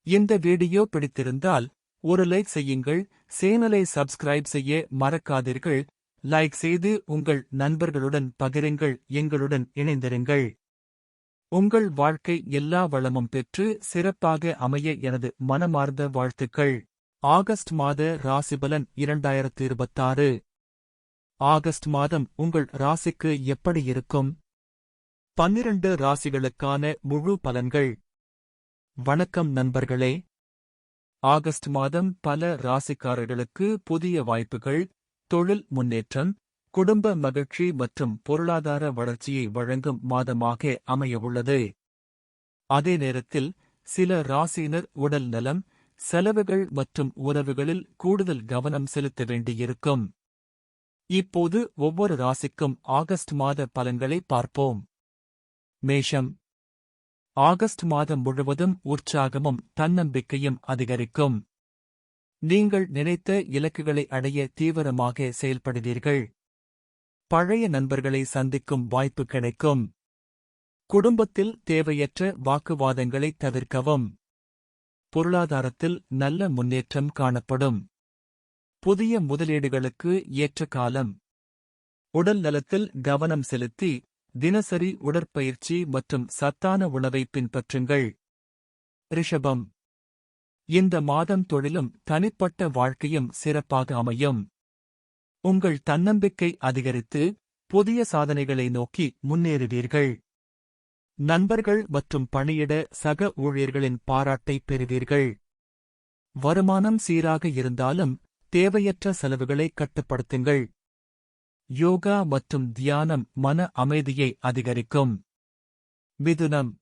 இந்த வீடியோ பிடித்திருந்தால் ஒரு லைக் செய்யுங்கள். சேனலை சப்ஸ்கிரைப் செய்ய மறக்காதீர்கள். லைக் செய்து உங்கள் நண்பர்களுடன் பகிருங்கள். எங்களுடன் இணைந்திருங்கள். உங்கள் வாழ்க்கை எல்லா வளமும் பெற்று சிறப்பாக அமைய எனது மனமார்ந்த வாழ்த்துக்கள். ஆகஸ்ட் மாத ராசிபலன் 2026. ஆகஸ்ட் மாதம் உங்கள் ராசிக்கு எப்படி இருக்கும்? 12 ராசிகளுக்கான முழு பலன்கள். வணக்கம் நண்பர்களே. ஆகஸ்ட் மாதம் பல ராசிக்காரர்களுக்கு புதிய வாய்ப்புகள், தொழில் முன்னேற்றம், குடும்ப மகிழ்ச்சி மற்றும் பொருளாதார வளர்ச்சியை வழங்கும் மாதமாக அமையவுள்ளது. அதே நேரத்தில் சில ராசியினர் உடல் நலம், செலவுகள் மற்றும் உறவுகளில் கூடுதல் கவனம் செலுத்த வேண்டியிருக்கும். இப்போது ஒவ்வொரு ராசிக்கும் ஆகஸ்ட் மாத பலன்களை பார்ப்போம். மேஷம். ஆகஸ்ட் மாதம் முழுவதும் உற்சாகமும் தன்னம்பிக்கையும் அதிகரிக்கும். நீங்கள் நினைத்த இலக்குகளை அடைய தீவிரமாக செயல்படுவீர்கள். பழைய நண்பர்களை சந்திக்கும் வாய்ப்பு கிடைக்கும். குடும்பத்தில் தேவையற்ற வாக்குவாதங்களை தவிர்க்கவும். பொருளாதாரத்தில் நல்ல முன்னேற்றம் காணப்படும். புதிய முதலீடுகளுக்கு ஏற்ற காலம். உடல் நலத்தில் கவனம் செலுத்தி தினசரி உடற்பயிற்சி மற்றும் சத்தான உணவை பின்பற்றுங்கள். ரிஷபம். இந்த மாதம் தொழிலும் தனிப்பட்ட வாழ்க்கையும் சிறப்பாக அமையும். உங்கள் தன்னம்பிக்கை அதிகரித்து புதிய சாதனைகளை நோக்கி முன்னேறுவீர்கள். நண்பர்கள் மற்றும் பணியிட சக ஊழியர்களின் பாராட்டை பெறுவீர்கள். வருமானம் சீராக இருந்தாலும் தேவையற்ற செலவுகளை கட்டுப்படுத்துங்கள். யோகா மற்றும் தியானம் மன அமைதியை அதிகரிக்கும். மிதுனம்.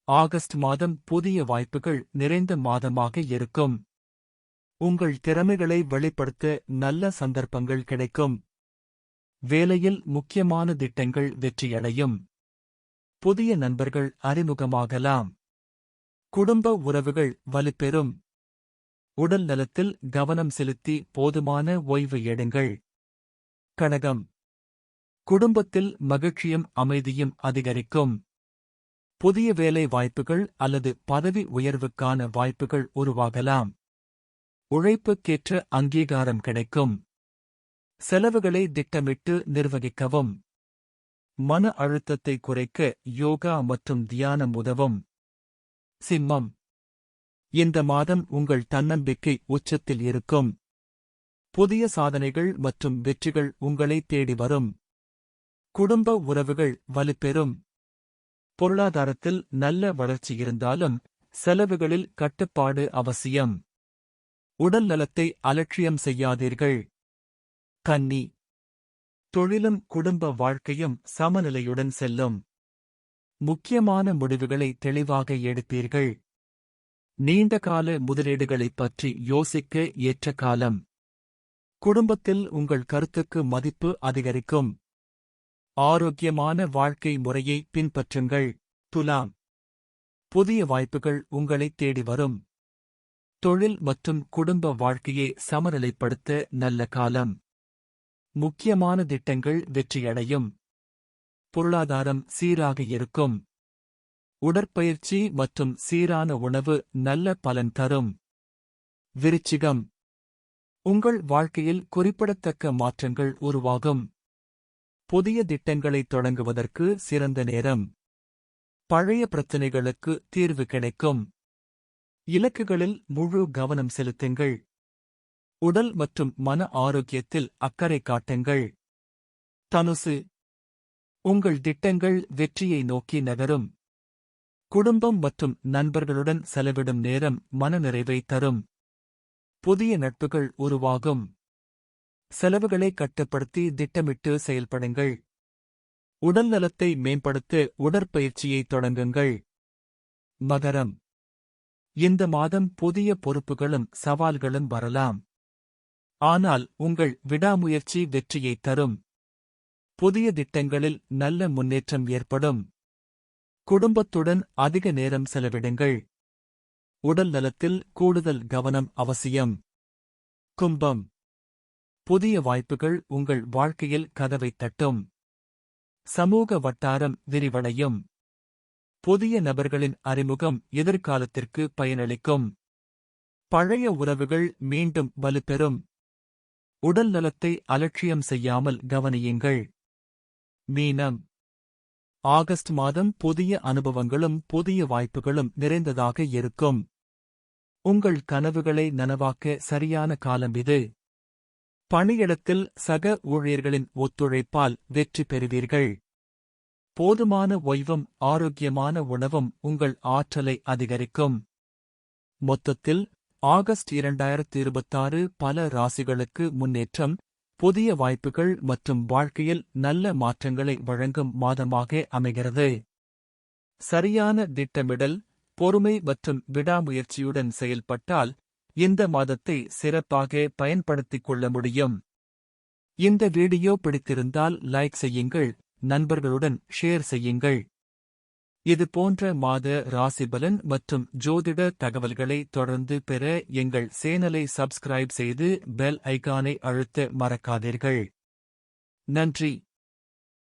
ஆகஸ்ட் மாதம் புதிய வாய்ப்புகள் நிறைந்த மாதமாக இருக்கும். உங்கள் திறமைகளை வெளிப்படுத்த நல்ல சந்தர்ப்பங்கள் கிடைக்கும். வேலையில் முக்கியமான திட்டங்கள் வெற்றியடையும். புதிய நண்பர்கள் அறிமுகமாகலாம். குடும்ப உறவுகள் வலுப்பெறும். உடல் நலத்தில் கவனம் செலுத்தி போதுமான ஓய்வு எடுங்கள். கடகம். குடும்பத்தில் மகிழ்ச்சியும் அமைதியும் அதிகரிக்கும். புதிய வேலை வாய்ப்புகள் அல்லது பதவி உயர்வுக்கான வாய்ப்புகள் உருவாகலாம். உழைப்புக்கேற்ற அங்கீகாரம் கிடைக்கும். செலவுகளை திட்டமிட்டு நிர்வகிக்கவும். மன அழுத்தத்தை குறைக்க யோகா மற்றும் தியானம் உதவும். சிம்மம். இந்த மாதம் உங்கள் தன்னம்பிக்கை உச்சத்தில் இருக்கும். புதிய சாதனைகள் மற்றும் வெற்றிகள் உங்களை தேடி வரும். குடும்ப உறவுகள் வலுப்பெறும். பொருளாதாரத்தில் நல்ல வளர்ச்சி இருந்தாலும் செலவுகளில் கட்டுப்பாடு அவசியம். உடல் நலத்தை அலட்சியம் செய்யாதீர்கள். கன்னி. தொழிலும் குடும்ப வாழ்க்கையும் சமநிலையுடன் செல்லும். முக்கியமான முடிவுகளை தெளிவாக எடுப்பீர்கள். நீண்டகால முதலீடுகளைப் பற்றி யோசிக்க ஏற்ற காலம். குடும்பத்தில் உங்கள் கருத்துக்கு மதிப்பு அதிகரிக்கும். ஆரோக்கியமான வாழ்க்கை முறையை பின்பற்றுங்கள். துலாம். புதிய வாய்ப்புகள் உங்களை தேடி வரும். தொழில் மற்றும் குடும்ப வாழ்க்கையை சமநிலைப்படுத்த நல்ல காலம். முக்கியமான திட்டங்கள் வெற்றியடையும். பொருளாதாரம் சீராக இருக்கும். உடற்பயிற்சி மற்றும் சீரான உணவு நல்ல பலன் தரும். விருச்சிகம். உங்கள் வாழ்க்கையில் குறிப்பிடத்தக்க மாற்றங்கள் உருவாகும். புதிய திட்டங்களை தொடங்குவதற்கு சிறந்த நேரம். பழைய பிரச்சினைகளுக்கு தீர்வு கிடைக்கும். இலக்குகளில் முழு கவனம் செலுத்துங்கள். உடல் மற்றும் மன ஆரோக்கியத்தில் அக்கறை காட்டுங்கள். தனுசு. உங்கள் திட்டங்கள் வெற்றியை நோக்கி நகரும். குடும்பம் மற்றும் நண்பர்களுடன் செலவிடும் நேரம் மனநிறைவை தரும். புதிய நட்புகள் உருவாகும். செலவுகளை கட்டுப்படுத்தி திட்டமிட்டு செயல்படுங்கள். உடல் நலத்தை மேம்படுத்த உடற்பயிற்சியை தொடங்குங்கள். மகரம். இந்த மாதம் புதிய பொறுப்புகளும் சவால்களும் வரலாம். ஆனால் உங்கள் விடாமுயற்சி வெற்றியை தரும். புதிய திட்டங்களில் நல்ல முன்னேற்றம் ஏற்படும். குடும்பத்துடன் அதிக நேரம் செலவிடுங்கள். உடல் நலத்தில் கூடுதல் கவனம் அவசியம். கும்பம். புதிய வாய்ப்புகள் உங்கள் வாழ்க்கையில் கதவைத் தட்டும். சமூக வட்டாரம் விரிவடையும். புதிய நபர்களின் அறிமுகம் எதிர்காலத்திற்கு பயனளிக்கும். பழைய உறவுகள் மீண்டும் வலுப்பெறும். உடல் நலத்தை அலட்சியம் செய்யாமல் கவனியுங்கள். மீனம். ஆகஸ்ட் மாதம் புதிய அனுபவங்களும் புதிய வாய்ப்புகளும் நிறைந்ததாக இருக்கும். உங்கள் கனவுகளை நனவாக்க சரியான காலம் இது. பணியிடத்தில் சக ஊழியர்களின் ஒத்துழைப்பால் வெற்றி பெறுவீர்கள். போதுமான ஓய்வும் ஆரோக்கியமான உணவும் உங்கள் ஆற்றலை அதிகரிக்கும். மொத்தத்தில் ஆகஸ்ட் 2026 பல ராசிகளுக்கு முன்னேற்றம், புதிய வாய்ப்புகள் மற்றும் வாழ்க்கையில் நல்ல மாற்றங்களை வழங்கும் மாதமாக அமைகிறது. சரியான திட்டமிடல், பொறுமை மற்றும் விடாமுயற்சியுடன் செயல்பட்டால் இந்த மாதத்தை சிறப்பாக பயன்படுத்திக் கொள்ள முடியும். இந்த வீடியோ பிடித்திருந்தால் லைக் செய்யுங்கள், நண்பர்களுடன் ஷேர் செய்யுங்கள். இது போன்ற மாத ராசிபலன் மற்றும் ஜோதிட தகவல்களை தொடர்ந்து பெற எங்கள் சேனலை சப்ஸ்கிரைப் செய்து பெல் ஐகானை அழுத்த மறக்காதீர்கள். நன்றி.